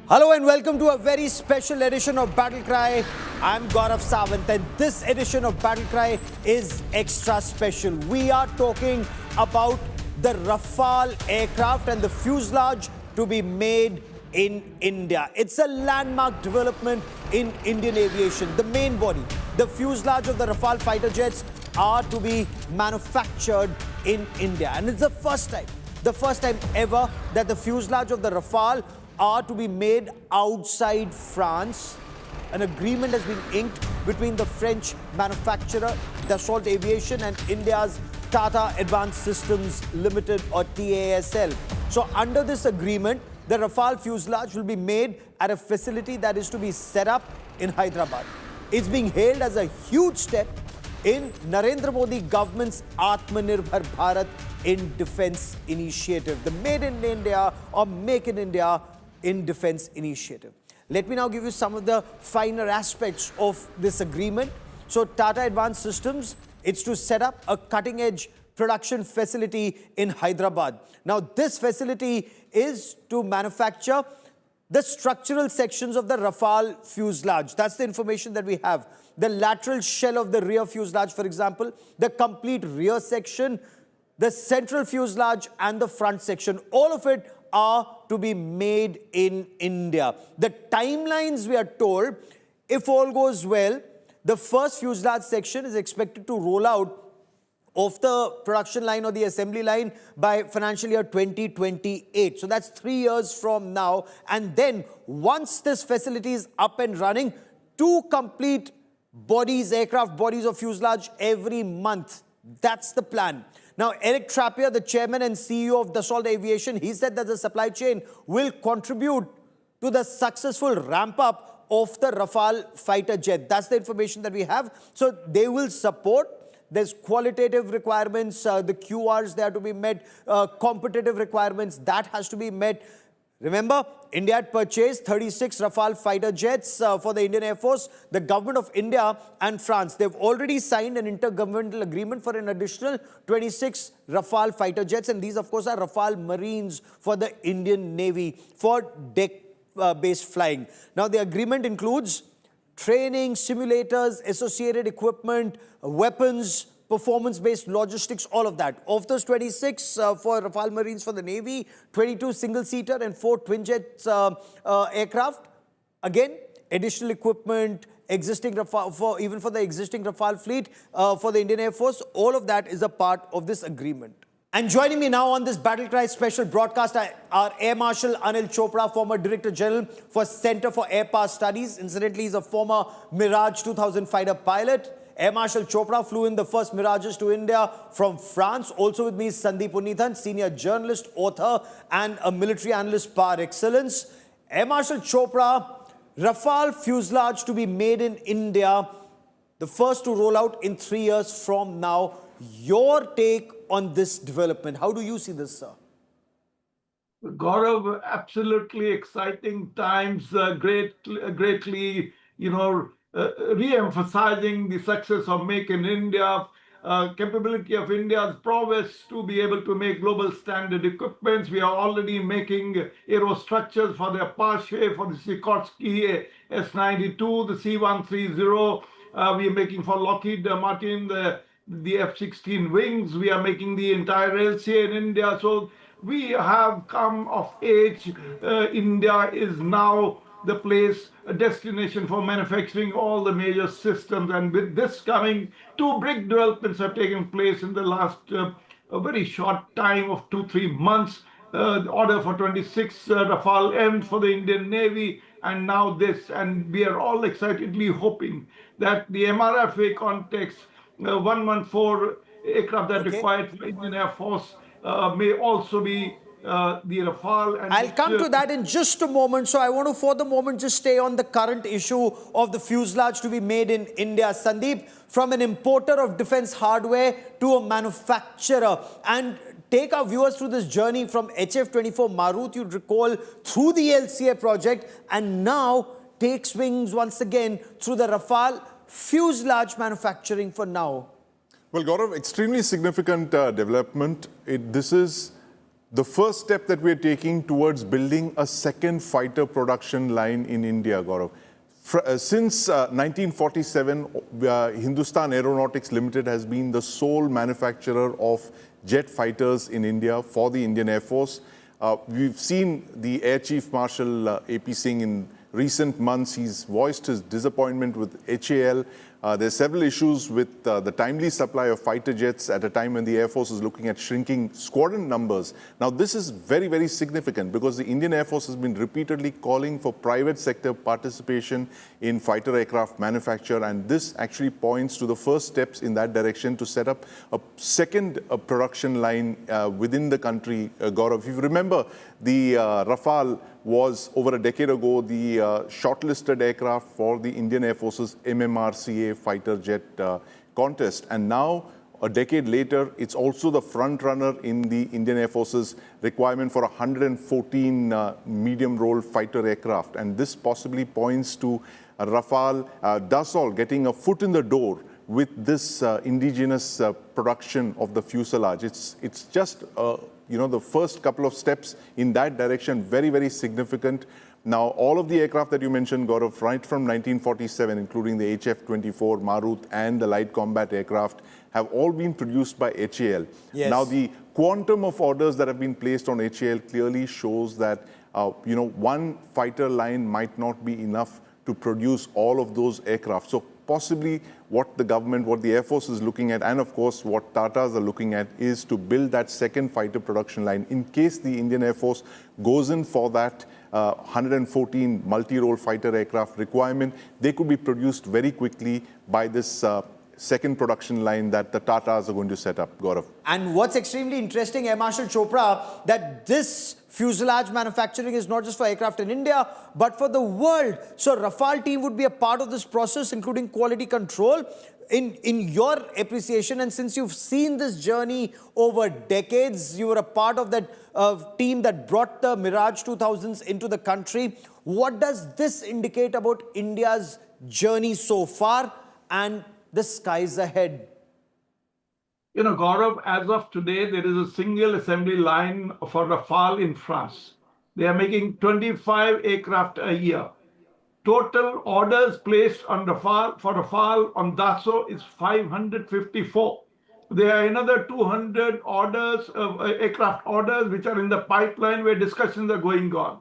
Hello and welcome to a very special edition of Battle Cry. I'm Gaurav Sawant and this edition of Battle Cry is extra special. We are talking about the Rafale aircraft and the fuselage to be made in India. It's a landmark development in Indian aviation. The main body, the fuselage of the Rafale fighter jets are to be manufactured in India. And it's the first time ever that the fuselage of the Rafale are to be made outside France. An agreement has been inked between the French manufacturer Dassault Aviation and India's Tata Advanced Systems Limited or TASL. So under this agreement, the Rafale fuselage will be made at a facility that is to be set up in Hyderabad. It's being hailed as a huge step in Narendra Modi government's Atmanirbhar Bharat in Defence initiative, the Made in India or Make in India in Defence initiative. Let me now give you some of the finer aspects of this agreement. So Tata Advanced Systems, it's to set up a cutting-edge production facility in Hyderabad. Now this facility is to manufacture the structural sections of the Rafale fuselage. That's the information that we have. The lateral shell of the rear fuselage, for example, the complete rear section, the central fuselage and the front section, all of it are to be made in India. The timelines, we are told, if all goes well, the first fuselage section is expected to roll out off the production line or the assembly line by financial year 2028. So that's 3 years from now. And then once this facility is up and running, 2 complete bodies, aircraft bodies of fuselage every month. That's the plan. Now, Eric Trappier, the chairman and CEO of Dassault Aviation, he said that the supply chain will contribute to the successful ramp-up of the Rafale fighter jet. That's the information that we have. So they will support. There's qualitative requirements, the QRs, they are to be met, competitive requirements, that has to be met. Remember, India had purchased 36 Rafale fighter jets for the Indian Air Force. The government of India and France, they've already signed an intergovernmental agreement for an additional 26 Rafale fighter jets. And these, of course, are Rafale Marines for the Indian Navy for deck-based flying. Now, the agreement includes training, simulators, associated equipment, weapons, performance-based logistics, all of that. Of those 26 for Rafale Marines for the Navy, 22 single-seater and 4 twin-jet aircraft. Again, additional equipment, existing Rafale, even for the existing Rafale fleet for the Indian Air Force, all of that is a part of this agreement. And joining me now on this Battle Cry special broadcast are Air Marshal Anil Chopra, former Director General for Center for Air Power Studies. Incidentally, he's a former Mirage 2000 fighter pilot. Air Marshal Chopra flew in the first Mirages to India from France. Also with me is Sandeep Unnithan, senior journalist, author, and a military analyst par excellence. Air Marshal Chopra, Rafale fuselage to be made in India, the first to roll out in 3 years from now. Your take on this development, how do you see this, sir? Gaurav, absolutely exciting times, greatly, re-emphasizing the success of Make in India, capability of India's prowess to be able to make global standard equipments. We are already making aerostructures for the Apache, for the Sikorsky S-92, the C-130. We are making for Lockheed Martin the F-16 wings. We are making the entire LCA in India. So we have come of age. India is now the place, a destination for manufacturing all the major systems. And with this coming, 2 big developments have taken place in the last a very short time of 2-3 months. The order for 26 Rafale M for the Indian Navy, and now this. And we are all excitedly hoping that the MRFA context, 114 aircraft that required for Indian Air Force may also be the Rafale. And I'll come to that in just a moment. So I want to, for the moment, just stay on the current issue of the fuselage to be made in India. Sandeep, from an importer of defense hardware to a manufacturer, and take our viewers through this journey from HF-24 Marut, you'd recall, through the LCA project, and now takes wings once again through the Rafale fuselage manufacturing for now. Well, Gaurav, extremely significant development. This is the first step that we're taking towards building a second fighter production line in India, Gaurav. Since 1947, Hindustan Aeronautics Limited has been the sole manufacturer of jet fighters in India for the Indian Air Force. We've seen the Air Chief Marshal AP Singh in recent months. He's voiced his disappointment with HAL. There's several issues with the timely supply of fighter jets at a time when the Air Force is looking at shrinking squadron numbers. Now, this is very, very significant because the Indian Air Force has been repeatedly calling for private sector participation in fighter aircraft manufacture, and this actually points to the first steps in that direction to set up a second production line within the country, Gaurav. If you remember, the Rafale was over a decade ago the shortlisted aircraft for the Indian Air Force's MMRCA fighter jet contest. And now, a decade later, it's also the front runner in the Indian Air Force's requirement for 114 medium-role fighter aircraft. And this possibly points to Rafale, Dassault getting a foot in the door with this indigenous production of the fuselage. It's just the first couple of steps in that direction, very, very significant. Now, all of the aircraft that you mentioned, Gaurav, right from 1947, including the HF-24, Marut, and the light combat aircraft, have all been produced by HAL. Yes. Now, the quantum of orders that have been placed on HAL clearly shows that, one fighter line might not be enough to produce all of those aircraft. So possibly what the government, what the Air Force is looking at, and of course what Tatas are looking at, is to build that second fighter production line. In case the Indian Air Force goes in for that 114 multi-role fighter aircraft requirement, they could be produced very quickly by this second production line that the Tatas are going to set up, Gaurav. And what's extremely interesting, Air Marshal Chopra, that this fuselage manufacturing is not just for aircraft in India, but for the world. So Rafale team would be a part of this process, including quality control. In your appreciation, and since you've seen this journey over decades, you were a part of that team that brought the Mirage 2000s into the country. What does this indicate about India's journey so far and the skies ahead? Gaurav, as of today, there is a single assembly line for Rafale in France. They are making 25 aircraft a year. Total orders placed on Rafale on Dassault is 554. There are another 200 orders, aircraft orders, which are in the pipeline where discussions are going on.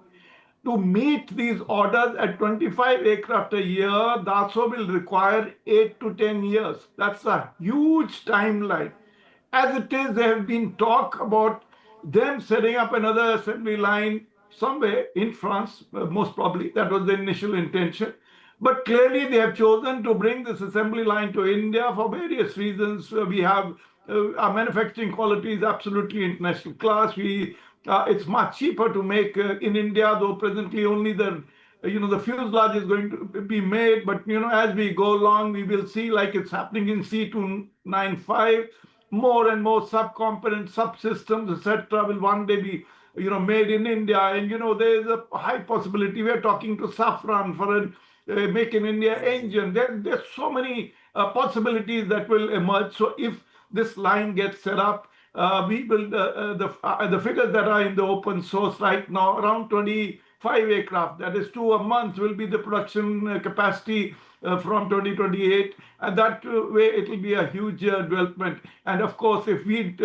To meet these orders at 25 aircraft a year, Dassault will require 8 to 10 years. That's a huge timeline. As it is, there have been talk about them setting up another assembly line somewhere in France, most probably. That was the initial intention. But clearly, they have chosen to bring this assembly line to India for various reasons. We have our manufacturing quality is absolutely international class. It's much cheaper to make in India, though presently only the fuselage is going to be made. But as we go along, we will see, like it's happening in C295, more and more subcomponents, subsystems, etc., will one day be made in India. And there is a high possibility we are talking to Safran for a Make in India engine. There's so many possibilities that will emerge. So if this line gets set up, we will the figures that are in the open source right now, around 25 aircraft, that is 2 a month, will be the production capacity from 2028, and that way it will be a huge development. And of course, if we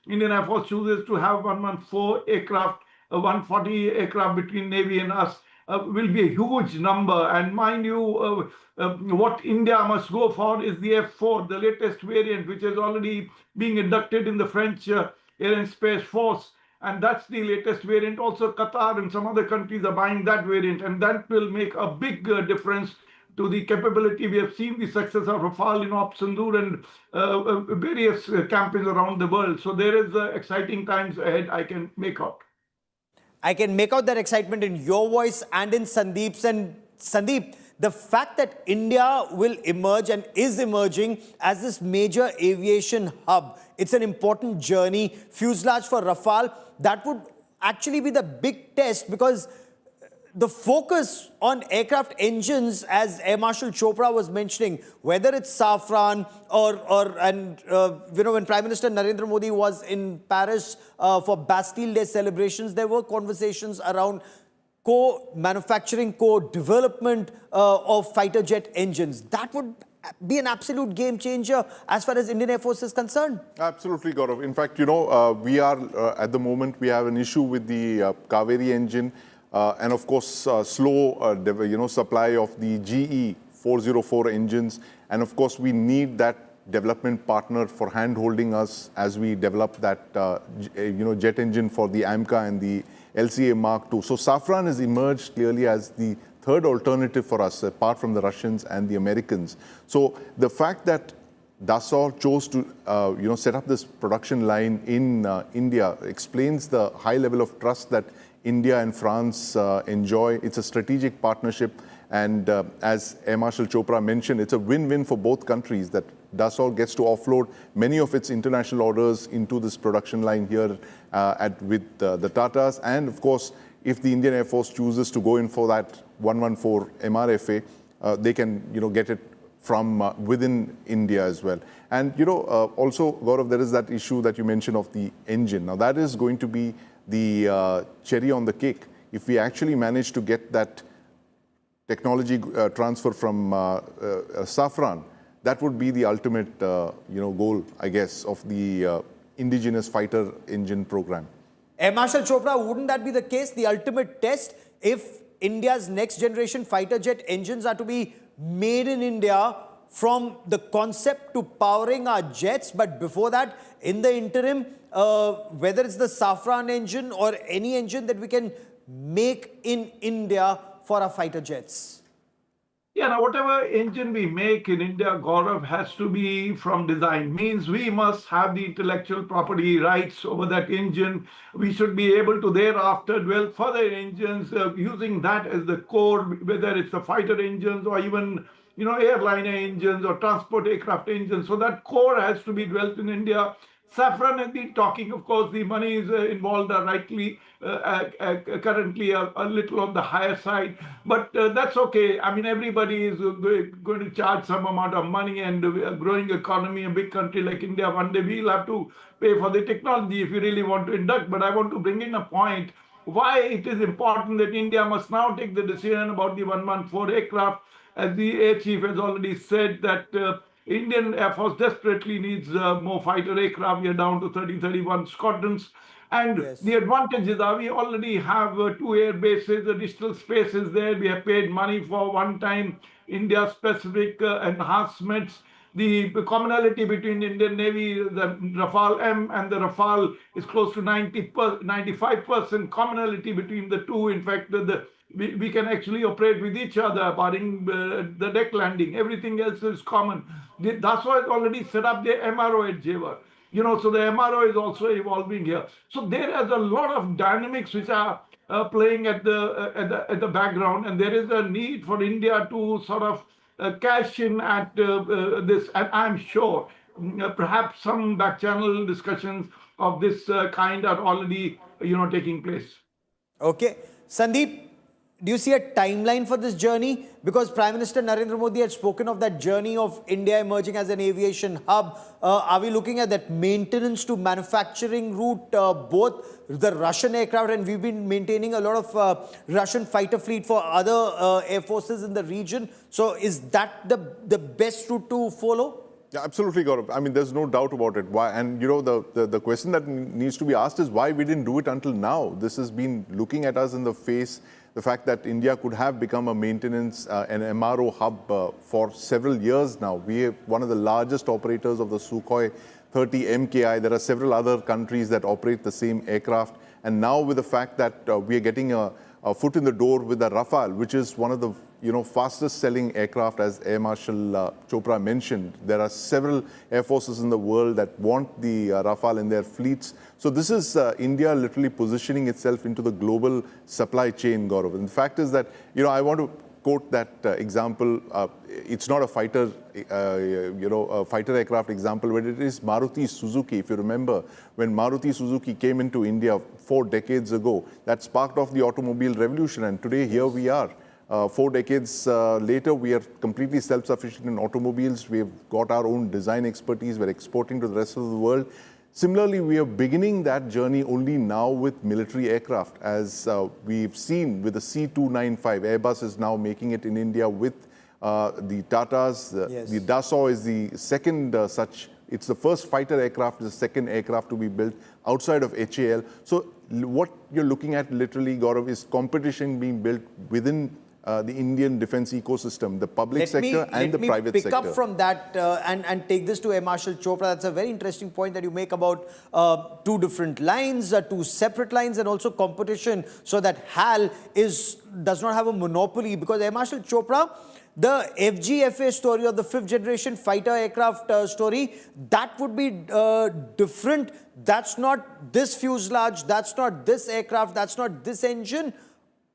Indian Air Force chooses to have 114 aircraft, 140 aircraft between Navy and us, will be a huge number. And mind you, what India must go for is the F4, the latest variant, which is already being inducted in the French Air and Space Force. And that's the latest variant. Also, Qatar and some other countries are buying that variant, and that will make a big difference to the capability. We have seen the success of Rafale in Op Sindoor and various campaigns around the world. So there is exciting times ahead, I can make out. I can make out that excitement in your voice and in Sandeep's. And Sandeep, the fact that India will emerge and is emerging as this major aviation hub, it's an important journey. Fuselage for Rafale, that would actually be the big test, because the focus on aircraft engines, as Air Marshal Chopra was mentioning, whether it's Safran when Prime Minister Narendra Modi was in Paris for Bastille Day celebrations, there were conversations around co-manufacturing, co-development of fighter jet engines. That would be an absolute game changer as far as Indian Air Force is concerned. Absolutely, Gaurav. In fact, we are at the moment, we have an issue with the Kaveri engine and of course slow supply of the GE 404 engines. And of course, we need that development partner for hand-holding us as we develop that jet engine for the AMCA and the LCA Mark II. So Safran has emerged clearly as the third alternative for us, apart from the Russians and the Americans. So the fact that Dassault chose to set up this production line in India explains the high level of trust that India and France enjoy. It's a strategic partnership. And as Air Marshal Chopra mentioned, it's a win-win for both countries that Dassault gets to offload many of its international orders into this production line here with the Tatas. And of course, if the Indian Air Force chooses to go in for that 114 MRFA, they can get it from within India as well. And also, Gaurav, there is that issue that you mentioned of the engine. Now that is going to be the cherry on the cake. If we actually manage to get that technology transfer from Safran, that would be the ultimate goal, I guess, of the indigenous fighter engine program. Air Marshal Chopra, wouldn't that be the case, the ultimate test, if India's next generation fighter jet engines are to be made in India from the concept to powering our jets, but before that, in the interim, whether it's the Safran engine or any engine that we can make in India for our fighter jets? Yeah, now whatever engine we make in India, Gaurav, has to be from design. Means we must have the intellectual property rights over that engine. We should be able to thereafter develop further engines using that as the core, whether it's the fighter engines or even airliner engines or transport aircraft engines. So that core has to be developed in India. Safran has been talking, of course, the money is involved are rightly currently a little on the higher side, but that's okay. I mean, everybody is going to charge some amount of money, and a growing economy, a big country like India, one day we'll have to pay for the technology if we really want to induct. But I want to bring in a point why it is important that India must now take the decision about the 114 aircraft. As the Air Chief has already said that Indian Air Force desperately needs more fighter aircraft. We are down to 31 squadrons. And Yes. the advantages are we already have 2 air bases, additional spaces there. We have paid money for one-time India-specific enhancements. The commonality between Indian Navy, the Rafale M and the Rafale is close to 95% commonality between the two. In fact, we can actually operate with each other, barring the deck landing. Everything else is common. Dassault has already set up the MRO at Jewar. So the MRO is also evolving here. So there is a lot of dynamics which are playing at the background, and there is a need for India to sort of cash in at this. And I'm sure perhaps some back channel discussions of this kind are already taking place. Okay. Sandeep, do you see a timeline for this journey? Because Prime Minister Narendra Modi had spoken of that journey of India emerging as an aviation hub. Are we looking at that maintenance to manufacturing route, both the Russian aircraft, and we've been maintaining a lot of Russian fighter fleet for other air forces in the region. So is that the best route to follow? Yeah, absolutely, Gaurav. I mean, there's no doubt about it. Why? And the question that needs to be asked is why we didn't do it until now. This has been looking at us in the face. The fact that India could have become a maintenance and MRO hub for several years now. We are one of the largest operators of the Sukhoi 30 MKI. There are several other countries that operate the same aircraft. And now with the fact that we are getting a foot in the door with the Rafale, which is one of the fastest selling aircraft, as Air Marshal Chopra mentioned. There are several air forces in the world that want the Rafale in their fleets. So this is India literally positioning itself into the global supply chain, Gaurav. And the fact is that, I want to quote that example. It's not a fighter, a fighter aircraft example, but it is Maruti Suzuki. If you remember, when Maruti Suzuki came into India 4 decades ago, that sparked off the automobile revolution. And today, here we are. 4 decades later, we are completely self-sufficient in automobiles. We've got our own design expertise. We're exporting to the rest of the world. Similarly, we are beginning that journey only now with military aircraft. As we've seen with the C295, Airbus is now making it in India with the Tatas. The Dassault is the second such. It's the first fighter aircraft, the second aircraft to be built outside of HAL. So what you're looking at literally, Gaurav, is competition being built within the Indian defense ecosystem, the public sector and the private sector. Let me pick up from that and take this to Air Marshal Chopra. That's a very interesting point that you make about 2 different lines, 2 separate lines, and also competition, so that HAL does not have a monopoly. Because Air Marshal Chopra, the FGFA story, or the 5th generation fighter aircraft story, that would be different. That's not this fuselage, that's not this aircraft, that's not this engine.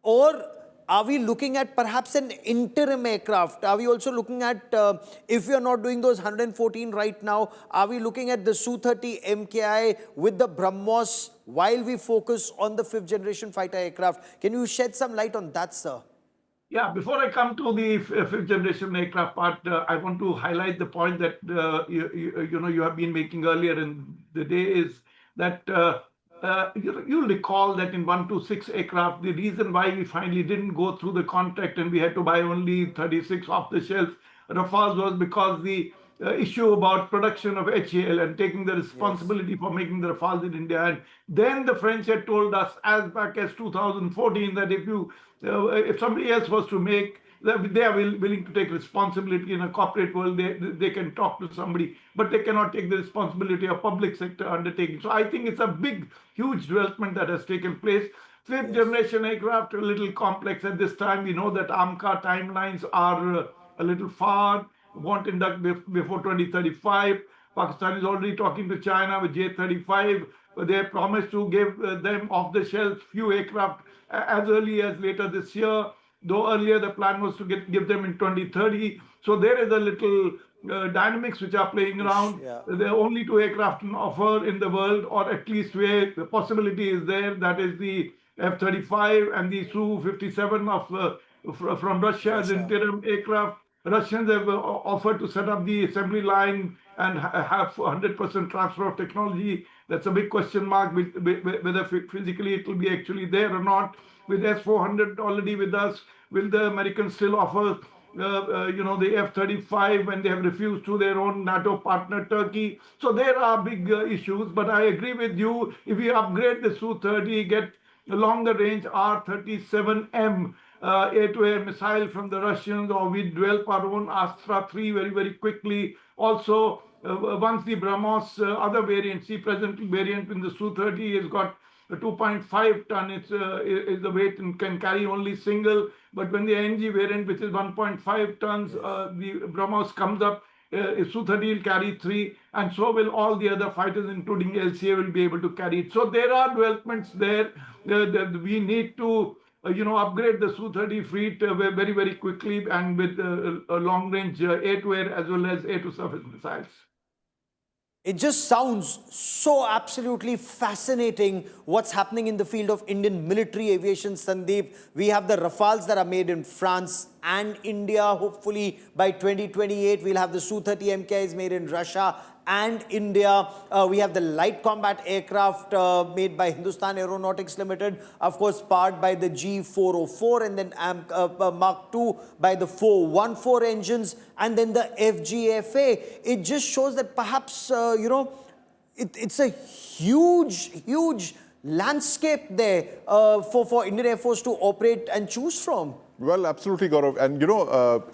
Or are we looking at perhaps an interim aircraft? Are we also looking at, if we are not doing those 114 right now, are we looking at the Su-30 MKI with the BrahMos while we focus on the 5th generation fighter aircraft? Can you shed some light on that, sir? Yeah, before I come to the 5th generation aircraft part, I want to highlight the point that you have been making earlier in the day, is that you'll recall that in 126 aircraft, the reason why we finally didn't go through the contract and we had to buy only 36 off-the-shelf Rafales was because the issue about production of HAL and taking the responsibility for making the Rafales in India. And then the French had told us as back as 2014 that if somebody else was to make, they are willing to take responsibility in a corporate world. They can talk to somebody, but they cannot take the responsibility of public sector undertaking. So I think it's a big, huge development that has taken place. 5th generation aircraft are a little complex at this time. We know that AMCA timelines are a little far, won't induct before 2035. Pakistan is already talking to China with J-35. They promised to give them off-the-shelf few aircraft as early as later this year, though earlier the plan was to give them in 2030. So there is a little dynamics which are playing around. There are only 2 aircraft on offer in the world, or at least where the possibility is there. That is the F-35 and the Su-57 from Russia as interim aircraft. Russians have offered to set up the assembly line and have 100% transfer of technology. That's a big question mark whether physically it will be actually there or not. With S-400 already with us, will the Americans still offer, the F-35 when they have refused to their own NATO partner, Turkey? So there are big issues, but I agree with you. If we upgrade the Su-30, get a longer range R-37M air-to-air missile from the Russians, or we develop our own Astra-3 very, very quickly. Also, once the BrahMos other variant, present variant in the Su-30 has got a 2.5 ton, is the weight and can carry only single. But when the NG variant, which is 1.5 tons, the BrahMos comes up, Su-30 will carry 3, and so will all the other fighters, including LCA, will be able to carry it. So there are developments there. We need to upgrade the Su-30 fleet very, very quickly, and with a long-range air-to-air as well as air-to-surface missiles. It just sounds so absolutely fascinating what's happening in the field of Indian military aviation, Sandeep. We have the Rafales that are made in France and India. Hopefully by 2028, we'll have the Su-30 MKIs made in Russia and India. We have the light combat aircraft made by Hindustan Aeronautics Limited, of course powered by the G404, and then Mark II by the 414 engines, and then the FGFA. It just shows that perhaps, it's a huge landscape there for Indian Air Force to operate and choose from. Well, absolutely, Gaurav. And,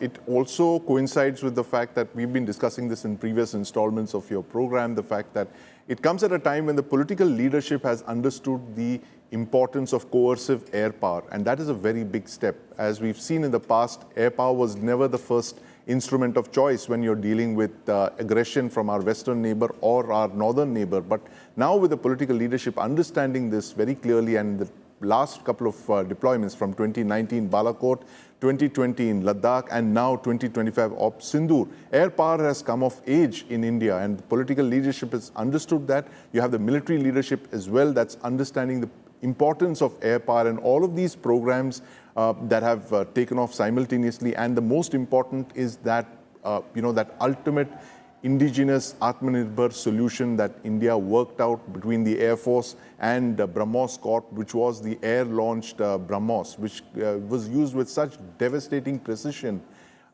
it also coincides with the fact that we've been discussing this in previous installments of your program, the fact that it comes at a time when the political leadership has understood the importance of coercive air power. And that is a very big step. As we've seen in the past, air power was never the first instrument of choice when you're dealing with aggression from our western neighbor or our northern neighbor. But now with the political leadership understanding this very clearly, and the last couple of deployments from 2019 Balakot, 2020 in Ladakh, and now 2025 Op Sindoor. Air power has come of age in India, and the political leadership has understood that. You have the military leadership as well that's understanding the importance of air power, and all of these programs that have taken off simultaneously. And the most important is that, that ultimate indigenous Atmanirbhar solution that India worked out between the Air Force and BrahMos Corp, which was the air-launched BrahMos, which was used with such devastating precision.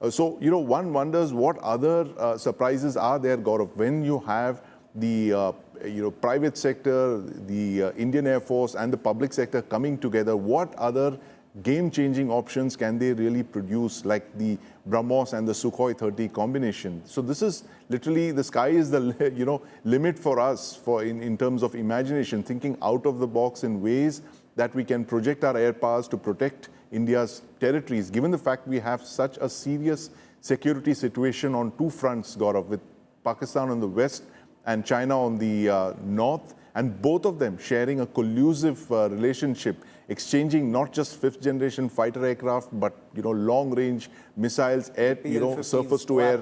So, one wonders what other surprises are there, Gaurav, when you have the private sector, the Indian Air Force and the public sector coming together. What other game-changing options can they really produce, like the BrahMos and the Sukhoi 30 combination? So this is literally, the sky is the limit for us in terms of imagination, thinking out of the box in ways that we can project our air powers to protect India's territories, given the fact we have such a serious security situation on two fronts, Gaurav, with Pakistan on the west and China on the north, and both of them sharing a collusive relationship, exchanging not just fifth-generation fighter aircraft, but long-range missiles, air, surface-to-air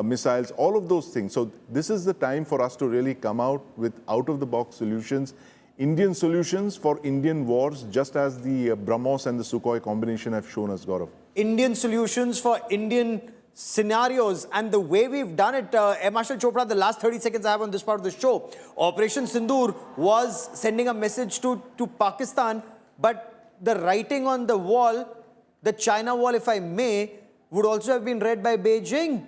missiles, all of those things. So this is the time for us to really come out with out-of-the-box solutions, Indian solutions for Indian wars, just as the BrahMos and the Sukhoi combination have shown us, Gaurav. Indian solutions for Indian scenarios, and the way we've done it, Air Marshal Chopra, the last 30 seconds I have on this part of the show, Operation Sindoor was sending a message to Pakistan, but the writing on the wall, the China wall, if I may, would also have been read by Beijing.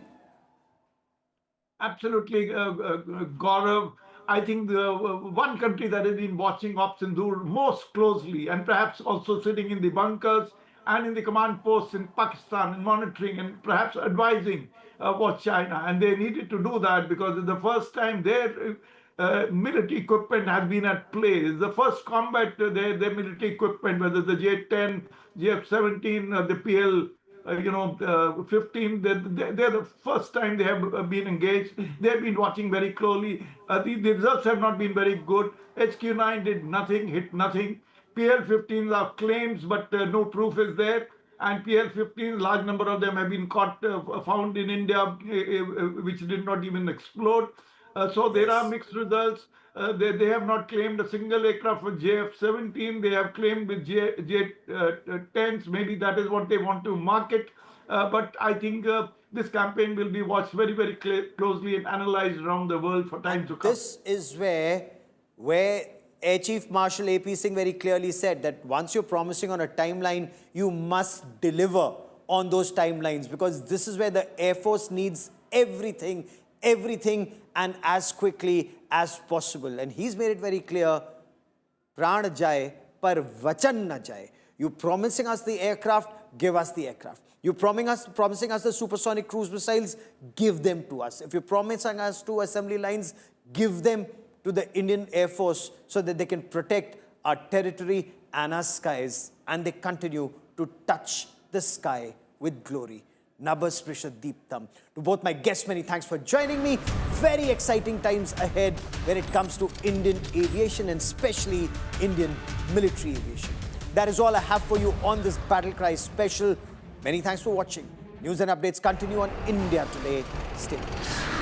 Absolutely, Gaurav. I think the one country that has been watching Op Sindoor most closely, and perhaps also sitting in the bunkers and in the command posts in Pakistan and monitoring and perhaps advising was China. And they needed to do that because it's the first time their military equipment has been at play. It's the first combat, their military equipment, whether the J-10, JF-17, the PL, 15, they're the first time they have been engaged. They've been watching very closely. The results have not been very good. HQ-9 did nothing, hit nothing. PL-15s are claims, but no proof is there. And PL-15s, large number of them have been found in India, which did not even explode. So there are mixed results. They have not claimed a single aircraft with JF-17. They have claimed with J-10s. Maybe that is what they want to market. But I think this campaign will be watched very, very closely and analyzed around the world for time to come. This is where Air Chief Marshal A.P. Singh very clearly said that once you're promising on a timeline, you must deliver on those timelines, because this is where the Air Force needs everything, and as quickly as possible. And he's made it very clear, Pran jaye, par vachan na jaye. You're promising us the aircraft, give us the aircraft. You're promising us the supersonic cruise missiles, give them to us. If you're promising us 2 assembly lines, give them to the Indian Air Force so that they can protect our territory and our skies, and they continue to touch the sky with glory. Nabha Sprisha Deeptam. To both my guests, many thanks for joining me. Very exciting times ahead when it comes to Indian aviation, and especially Indian military aviation. That is all I have for you on this Battle Cry special. Many thanks for watching. News and updates continue on India Today. Stay with us.